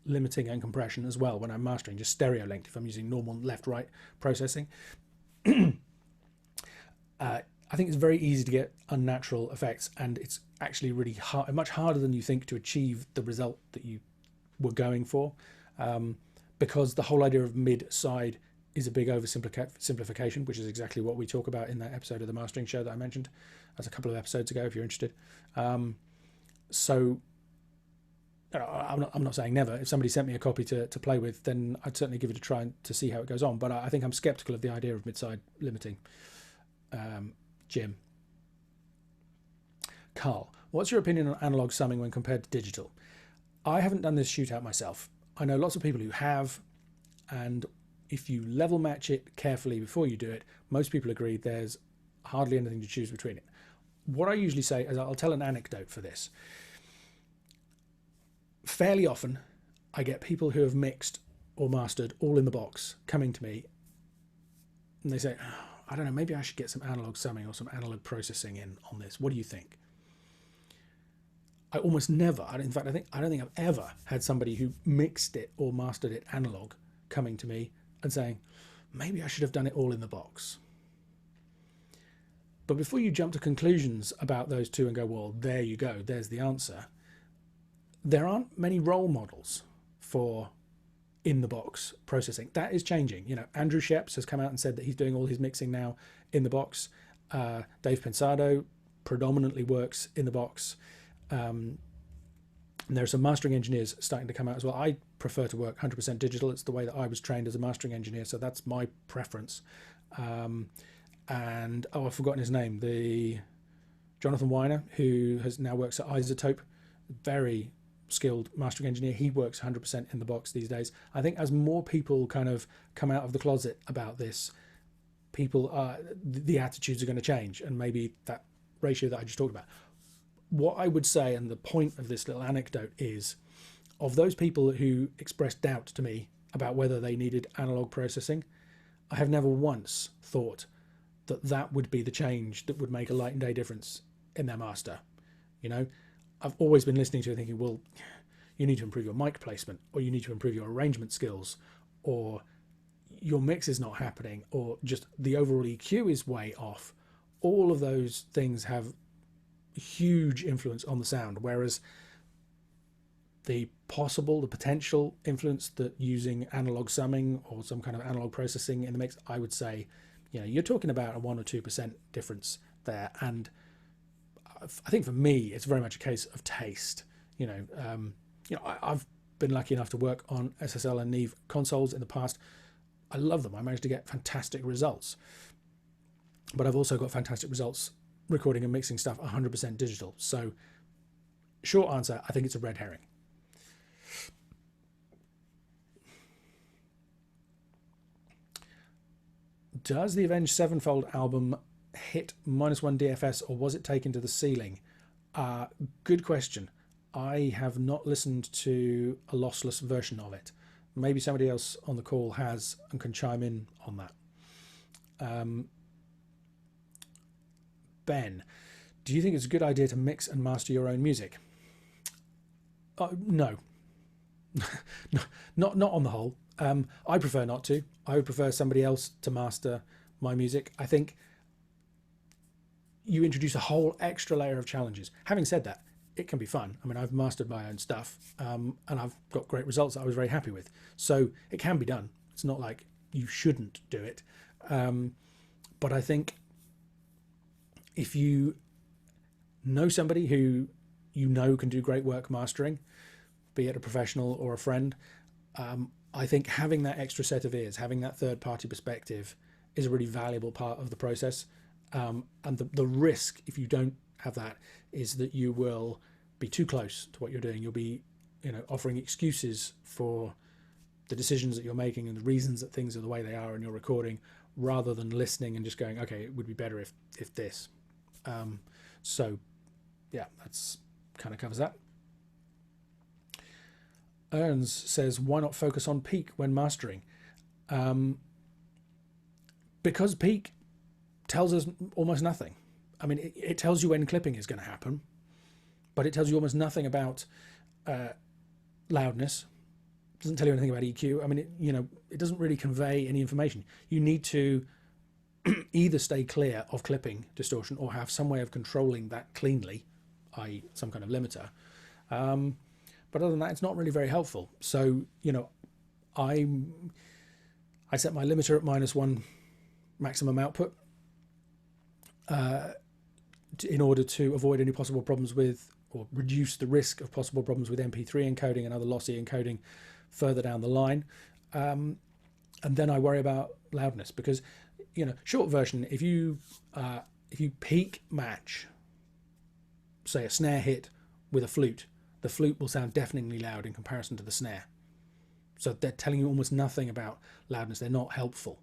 [SPEAKER 1] limiting and compression as well, when I'm mastering just stereo linked, if I'm using normal left-right processing, I think it's very easy to get unnatural effects, and it's actually really hard, much harder than you think to achieve the result that you were going for, because the whole idea of mid-side is a big oversimplification, which is exactly what we talk about in that episode of the mastering show that I mentioned. That's a couple of episodes ago, if you're interested. So I'm not saying never. If somebody sent me a copy to play with, then I'd certainly give it a try to see how it goes on. But I think I'm skeptical of the idea of mid-side limiting. Jim. Carl, what's your opinion on analog summing when compared to digital? I haven't done this shootout myself. I know lots of people who have, and if you level match it carefully before you do it, most people agree there's hardly anything to choose between it. What I usually say is, I'll tell an anecdote for this. Fairly often, I get people who have mixed or mastered all in the box coming to me, and they say, oh, I don't know, maybe I should get some analog summing or some analog processing in on this. What do you think? I almost never, in fact, I don't think I've ever had somebody who mixed it or mastered it analog coming to me and saying, maybe I should have done it all in the box. But before you jump to conclusions about those two and go, well, there you go, there's the answer, there aren't many role models for in the box processing. That is changing. You know, Andrew Sheps has come out and said that he's doing all his mixing now in the box. Dave Pensado predominantly works in the box. And there are some mastering engineers starting to come out as well. I prefer to work 100% digital. It's the way that I was trained as a mastering engineer, so that's my preference. And I've forgotten his name. The Jonathan Weiner, who has now works at Isotope, very skilled mastering engineer. He works 100% in the box these days. I think as more people kind of come out of the closet about this, the attitudes are going to change, and maybe that ratio that I just talked about. What I would say, and the point of this little anecdote is, of those people who expressed doubt to me about whether they needed analog processing, I have never once thought that that would be the change that would make a light and day difference in their master. You know, I've always been listening to it thinking, well, you need to improve your mic placement, or you need to improve your arrangement skills, or your mix is not happening, or just the overall EQ is way off. All of those things have huge influence on the sound, whereas the potential influence that using analog summing or some kind of analog processing in the mix, I would say, you know, you're talking about a 1 or 2% difference there. And I think for me, it's very much a case of taste. I've been lucky enough to work on SSL and Neve consoles in the past. I love them. I managed to get fantastic results, but I've also got fantastic results recording and mixing stuff 100% digital. So short answer, I think it's a red herring. Does the Avenged Sevenfold album hit -1 DFS, or was it taken to the ceiling? Good question. I have not listened to a lossless version of it. Maybe somebody else on the call has and can chime in on that. Ben, do you think it's a good idea to mix and master your own music? No. not on the whole. I prefer not to. I would prefer somebody else to master my music. I think you introduce a whole extra layer of challenges. Having said that, it can be fun. I mean, I've mastered my own stuff, and I've got great results that I was very happy with. So it can be done. It's not like you shouldn't do it. But I think if you know somebody who you know can do great work mastering, be it a professional or a friend, I think having that extra set of ears, having that third-party perspective is a really valuable part of the process. And the risk, if you don't have that, is that you will be too close to what you're doing. You'll be, offering excuses for the decisions that you're making and the reasons that things are the way they are in your recording, rather than listening and just going, okay, it would be better if this. So yeah, that's kind of covers that. Ernst says, why not focus on peak when mastering? Because peak tells us almost nothing. I mean, it tells you when clipping is going to happen, but it tells you almost nothing about loudness. It doesn't tell you anything about EQ. I mean, it doesn't really convey any information. You need to either stay clear of clipping distortion or have some way of controlling that cleanly, i.e. some kind of limiter. But other than that, it's not really very helpful. So, I set my limiter at -1 maximum output in order to avoid any possible problems with, or reduce the risk of possible problems with MP3 encoding and other lossy encoding further down the line. And then I worry about loudness, because, short version, if you peak match, say, a snare hit with a flute, the flute will sound deafeningly loud in comparison to the snare. So they're telling you almost nothing about loudness. They're not helpful.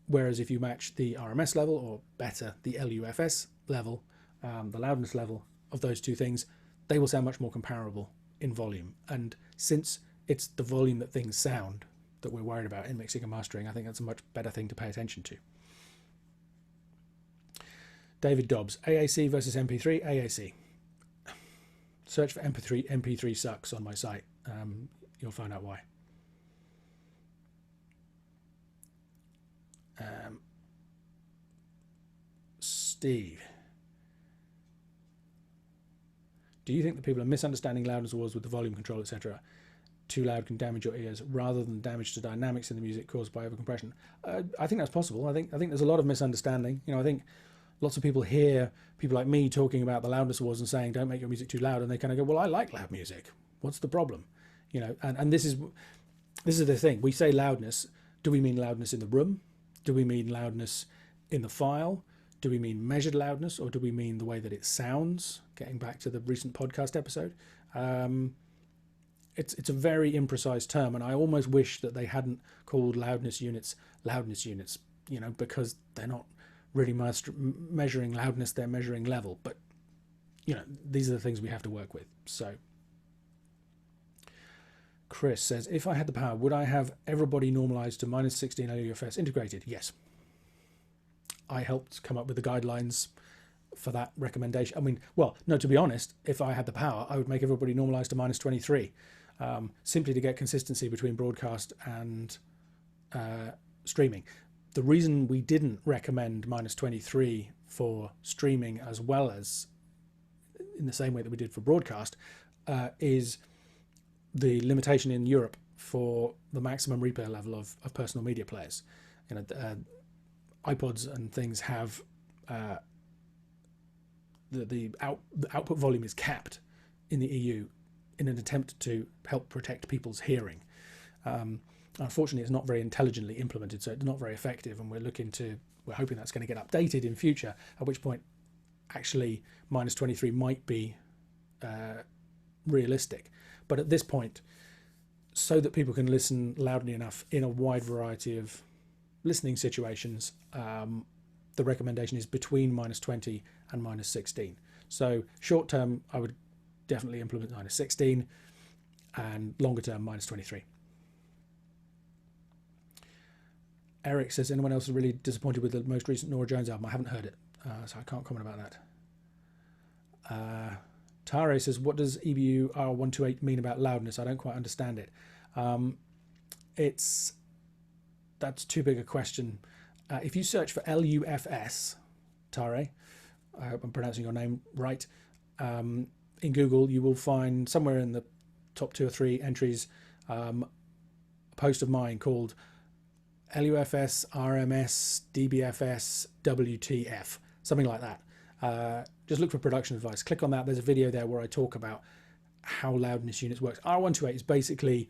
[SPEAKER 1] Whereas if you match the RMS level, or better, the LUFS level, the loudness level of those two things, they will sound much more comparable in volume. And since it's the volume that things sound that we're worried about in mixing and mastering, I think that's a much better thing to pay attention to. David Dobbs, AAC versus MP3, AAC. Search for MP3. MP3 sucks on my site. You'll find out why. Steve, do you think that people are misunderstanding loudness wars with the volume control, etc.? Too loud can damage your ears rather than damage to dynamics in the music caused by overcompression. I think that's possible. I think there's a lot of misunderstanding. I think lots of people hear people like me talking about the loudness wars and saying, don't make your music too loud, and they kind of go, well, I like loud music. What's the problem? And this is the thing. We say loudness. Do we mean loudness in the room? Do we mean loudness in the file? Do we mean measured loudness, or do we mean the way that it sounds? Getting back to the recent podcast episode. It's a very imprecise term, and I almost wish that they hadn't called loudness units, because they're not really measuring loudness, they're measuring level. But, these are the things we have to work with. So Chris says, if I had the power, would I have everybody normalized to -16 LUFS integrated? Yes. I helped come up with the guidelines for that recommendation. I mean, well, no, to be honest, if I had the power, I would make everybody normalized to -23, simply to get consistency between broadcast and streaming. The reason we didn't recommend -23 for streaming as well as in the same way that we did for broadcast is the limitation in Europe for the maximum replay level of personal media players. iPods and things have the output volume is capped in the EU in an attempt to help protect people's hearing. Unfortunately, it's not very intelligently implemented, so it's not very effective, and we're hoping that's going to get updated in future, at which point actually -23 might be realistic. But at this point, so that people can listen loudly enough in a wide variety of listening situations, the recommendation is between -20 and -16. So short term, I would definitely implement -16, and longer term, -23. Eric says, anyone else is really disappointed with the most recent Norah Jones album? I haven't heard it, so I can't comment about that. Tare says, what does EBU R128 mean about loudness? I don't quite understand it. That's too big a question. If you search for LUFS, Tare, I hope I'm pronouncing your name right, in Google, you will find somewhere in the top 2 or 3 entries a post of mine called LUFS, RMS, DBFS, WTF, something like that. Just look for production advice. Click on that. There's a video there where I talk about how loudness units works. R128 is basically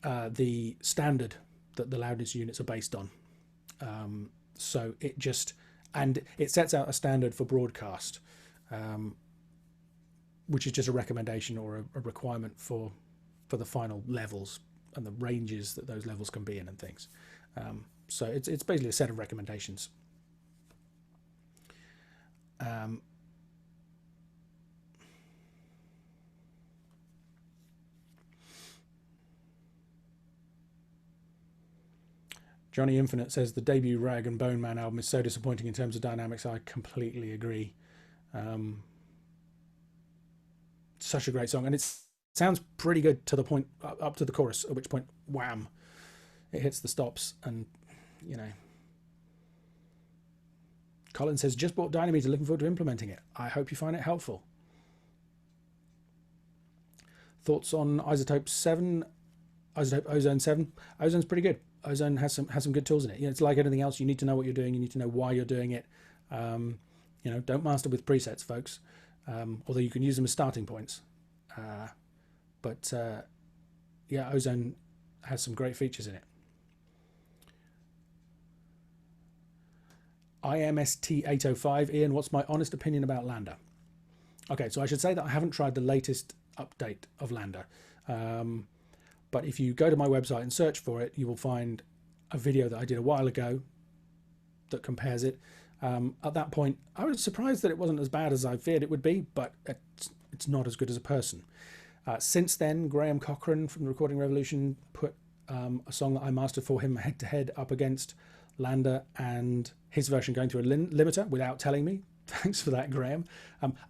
[SPEAKER 1] the standard that the loudness units are based on. So it sets out a standard for broadcast. which is just a recommendation or a requirement for the final levels and the ranges that those levels can be in and things. So it's basically a set of recommendations. Johnny Infinite says the debut Rag and Bone Man album is so disappointing in terms of dynamics. I completely agree. Such a great song, and it sounds pretty good to the point up to the chorus, at which point, wham, it hits the stops. And Colin says, just bought Dynameter, looking forward to implementing it. I hope you find it helpful. Thoughts on Isotope 7? Isotope Ozone 7? Ozone's pretty good. Ozone has some good tools in it. It's like anything else. You need to know what you're doing. You need to know why you're doing it. Don't master with presets, folks. Although you can use them as starting points. But Ozone has some great features in it. IMST805, Ian, what's my honest opinion about Lander? Okay, so I should say that I haven't tried the latest update of Lander. But if you go to my website and search for it, you will find a video that I did a while ago that compares it. At that point, I was surprised that it wasn't as bad as I feared it would be, but it's not as good as a person. Since then, Graham Cochran from the Recording Revolution put a song that I mastered for him head-to-head up against Lander and his version going through a limiter without telling me. Thanks for that, Graham.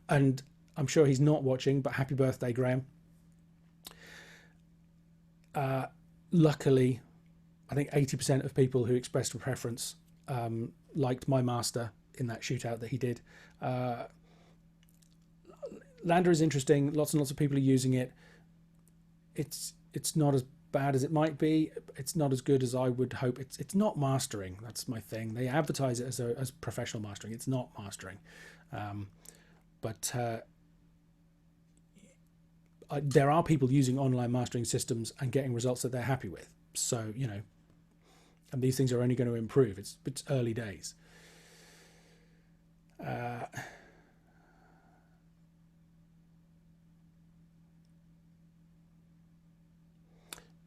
[SPEAKER 1] And I'm sure he's not watching, but happy birthday, Graham. Luckily, I think 80% of people who expressed a preference liked my master in that shootout that he did. Lander is interesting. Lots and lots of people are using it. It's not as bad as it might be. It's not as good as I would hope. It's not mastering. That's my thing. They advertise it as professional mastering. It's not mastering. But there are people using online mastering systems and getting results that they're happy with. So, and these things are only going to improve. It's early days.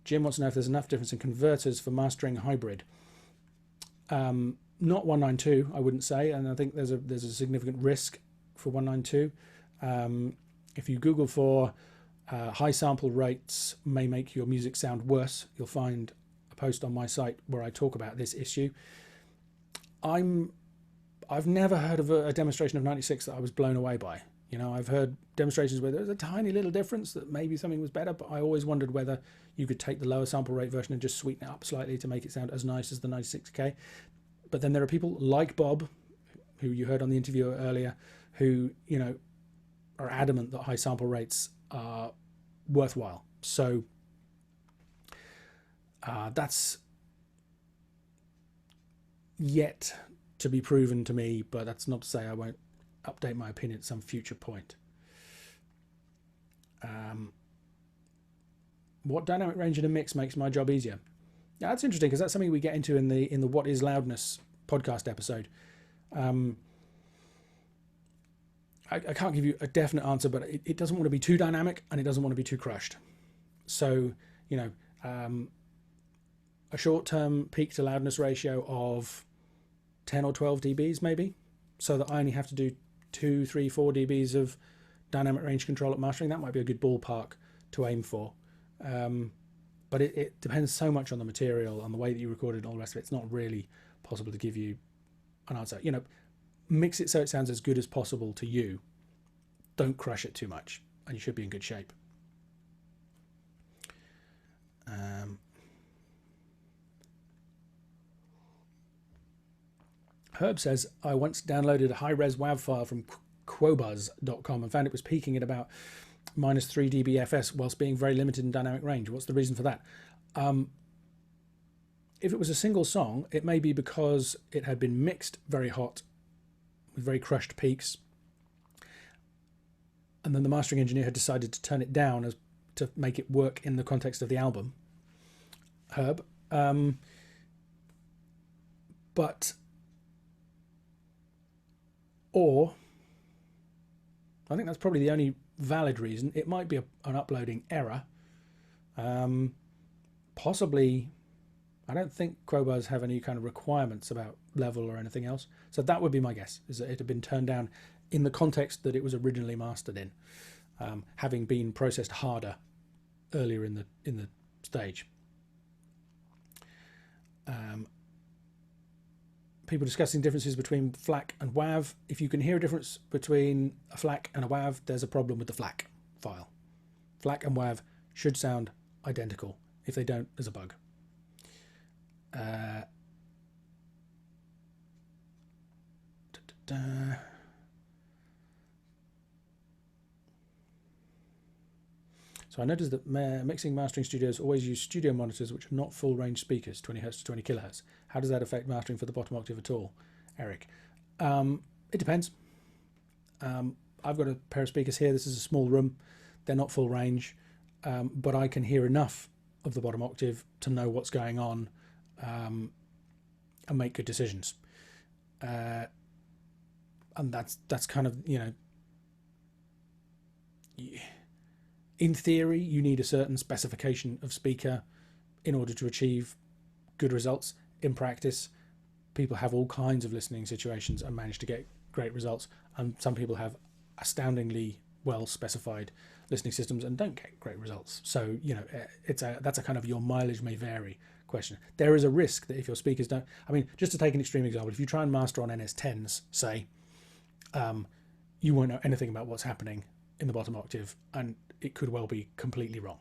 [SPEAKER 1] Jim wants to know if there's enough difference in converters for mastering hybrid. Not 192, I wouldn't say, and I think there's a significant risk for 192. If you Google for high sample rates may make your music sound worse, you'll find a post on my site where I talk about this issue. I've never heard of a demonstration of 96 that I was blown away by. I've heard demonstrations where there's a tiny little difference that maybe something was better, but I always wondered whether you could take the lower sample rate version and just sweeten it up slightly to make it sound as nice as the 96K. But then there are people like Bob, who you heard on the interview earlier, who, are adamant that high sample rates are worthwhile. So that's yet to be proven to me, but that's not to say I won't update my opinion at some future point. What dynamic range in a mix makes my job easier? Yeah, that's interesting because that's something we get into in the What is Loudness podcast episode. I can't give you a definite answer, but it doesn't want to be too dynamic and it doesn't want to be too crushed. So, a short-term peak to loudness ratio of 10 or 12 dBs maybe, so that I only have to do 2, 3, 4 dBs of dynamic range control at mastering. That might be a good ballpark to aim for. But it depends so much on the material, on the way that you record it and all the rest of it. It's not really possible to give you an answer. Mix it so it sounds as good as possible to you. Don't crush it too much, and you should be in good shape. Herb says, I once downloaded a high-res WAV file from quobuzz.com and found it was peaking at about minus 3 dBFS whilst being very limited in dynamic range. What's the reason for that? If it was a single song, it may be because it had been mixed very hot with very crushed peaks, and then the mastering engineer had decided to turn it down to make it work in the context of the album. Herb. Or I think that's probably the only valid reason. It might be an uploading error. Possibly, I don't think crowbars have any kind of requirements about level or anything else. So that would be my guess, is that it had been turned down in the context that it was originally mastered in, having been processed harder earlier in the stage. People discussing differences between FLAC and WAV. If you can hear a difference between a FLAC and a WAV, there's a problem with the FLAC file. FLAC and WAV should sound identical. If they don't, there's a bug. So I noticed that mixing mastering studios always use studio monitors which are not full range speakers, 20 Hz to 20 kHz. How does that affect mastering for the bottom octave at all, Eric? It depends. I've got a pair of speakers here. This is a small room. They're not full range, but I can hear enough of the bottom octave to know what's going on and make good decisions. And that's kind of, you know, in theory, you need a certain specification of speaker in order to achieve good results. In practice, people have all kinds of listening situations and manage to get great results. And some people have astoundingly well specified listening systems and don't get great results. So, you know, that's a kind of your mileage may vary question. There is a risk that if your speakers don't, I mean, just to take an extreme example, if you try and master on NS10s, say, you won't know anything about what's happening in the bottom octave, and it could well be completely wrong.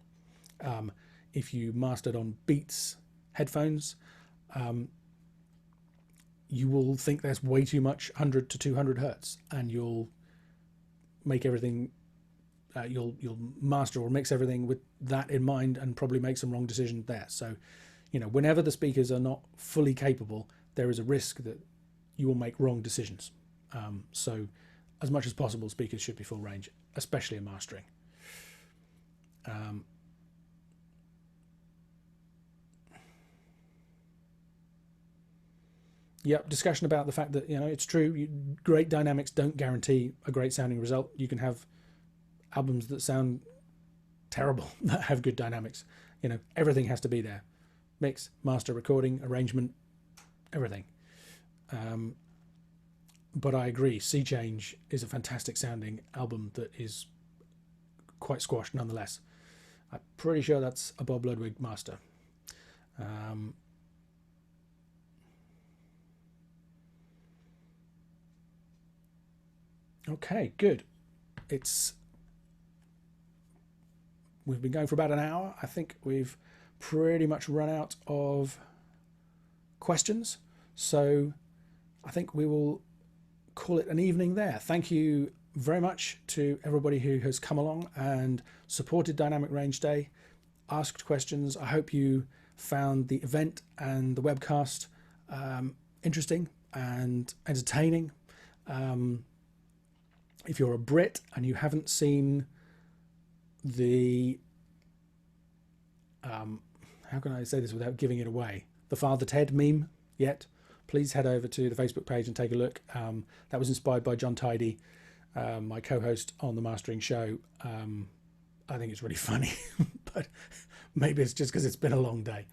[SPEAKER 1] If you mastered on Beats headphones, you will think there's way too much 100 to 200 hertz, and you'll make everything, you'll master or mix everything with that in mind, and probably make some wrong decisions there. So, you know, whenever the speakers are not fully capable, there is a risk that you will make wrong decisions. So, as much as possible, speakers should be full range, especially in mastering. Yep, discussion about the fact that, you know, it's true, great dynamics don't guarantee a great sounding result. You can have albums that sound terrible that have good dynamics. You know, everything has to be there. Mix, master, recording, arrangement, everything. But I agree, Sea Change is a fantastic sounding album that is quite squashed nonetheless. I'm pretty sure that's a Bob Ludwig master. Okay, good. We've been going for about an hour. I think we've pretty much run out of questions. So I think we will call it an evening there. Thank you very much to everybody who has come along and supported Dynamic Range Day, asked questions. I hope you found the event and the webcast interesting and entertaining. If you're a Brit and you haven't seen the how can I say this without giving it away, the Father Ted meme yet, please head over to the Facebook page and take a look. That was inspired by John Tidy, my co-host on the Mastering Show. I think it's really funny, but maybe it's just because it's been a long day.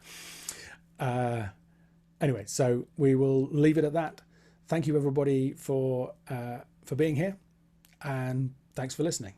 [SPEAKER 1] Anyway, so we will leave it at that. Thank you everybody for being here, and thanks for listening.